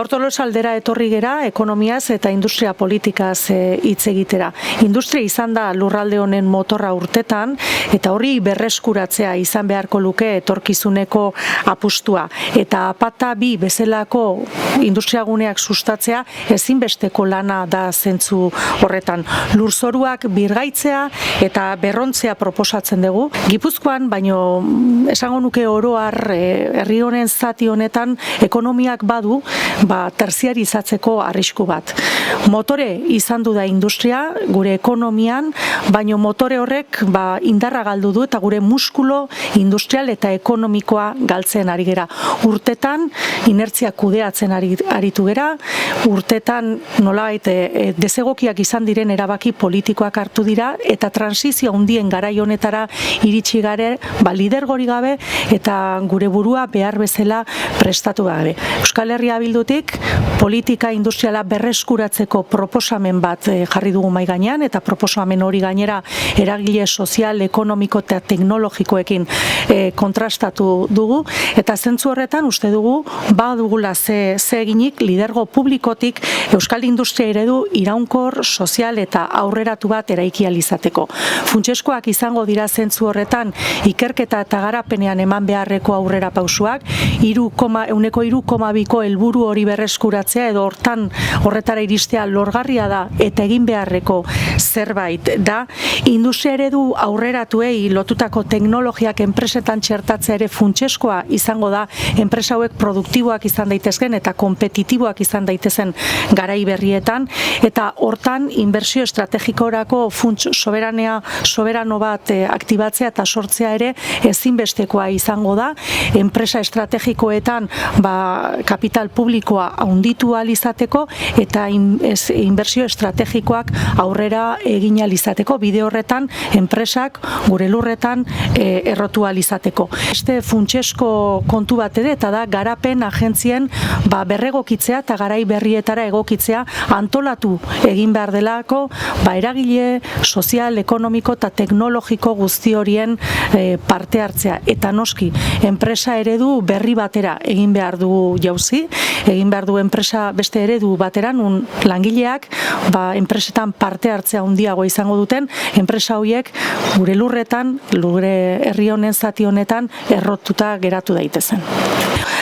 Gaur Tolosaldera etorri gera ekonomiaz eta industria politikaz hitz egitera. Industria izan da lurralde honen motorra urtetan eta horri berreskuratzea izan beharko luke etorkizuneko apustua. Eta apata bi bezalako industriaguneak sustatzea ezinbesteko lana da zentzu horretan. Lurzoruak birgaitzea eta berrontzea proposatzen dugu. Gipuzkoan, baino esango nuke oro har herri honen zati honetan ekonomiak badu terziarizatzeko arrisku bat. Motore izan du da industria gure ekonomian, baino motore horrek indarra galdu du eta gure muskulo industrial eta ekonomikoa galtzen ari gera. Urtetan inertzia kudeatzen aritu gera, urtetan nolabait desegokiak izan diren erabaki politikoak hartu dira eta transizio handien garai honetara iritsi gare, lidergori gabe eta gure burua behar bezala prestatu gabe. Euskal Herria Bildutik politika industriala berreskuratzeko proposamen bat jarri dugu mahai gainean eta proposamen hori gainera eragile sozial, ekonomiko eta teknologikoekin kontrastatu dugu eta zentzu horretan uste dugu badugula ze eginik lidergo publikotik Euskal Industria eredu iraunkor, sozial eta aurreratu bat eraiki ahal izateko. Funtseskoak izango dira zentzu horretan ikerketa eta garapenean eman beharreko aurrera pausuak, 3,2ko helburu hori berreskuratzea edo horretara iristea lorgarria da eta egin beharreko zerbait da. Industria eredu aurreratuei lotutako teknologiak enpresetan txertatzea ere funtseskoa izango da, enpresa hauek produktiboak izan daitezken eta kompetitiboak izan daitezen garai berrietan eta hortan inbertsio estrategikorako funts soberano bat aktibatzea eta sortzea ere ezinbestekoa izango da. Enpresa estrategikoetan kapital publikoa handitu ahal izateko eta inbertsio estrategikoak aurrera egin ahal izateko, bide horretan enpresak gure lurretan errotu ahal izateko. Beste funtsesko kontu bat ere eta da garapen agentzien berregokitzea eta garai berrietara egokitzea antolatu egin behar delako eragile sozial, ekonomiko eta teknologiko guzti horien parte hartzea eta noski enpresa eredu berri batera egin behar du jauzi, egin behar du enpresa beste eredu bateran langileak enpresetan parte hartzea handiago izango duten, enpresa horiek gure lurretan, gure herri honen zati honetan errotuta geratu daitezen.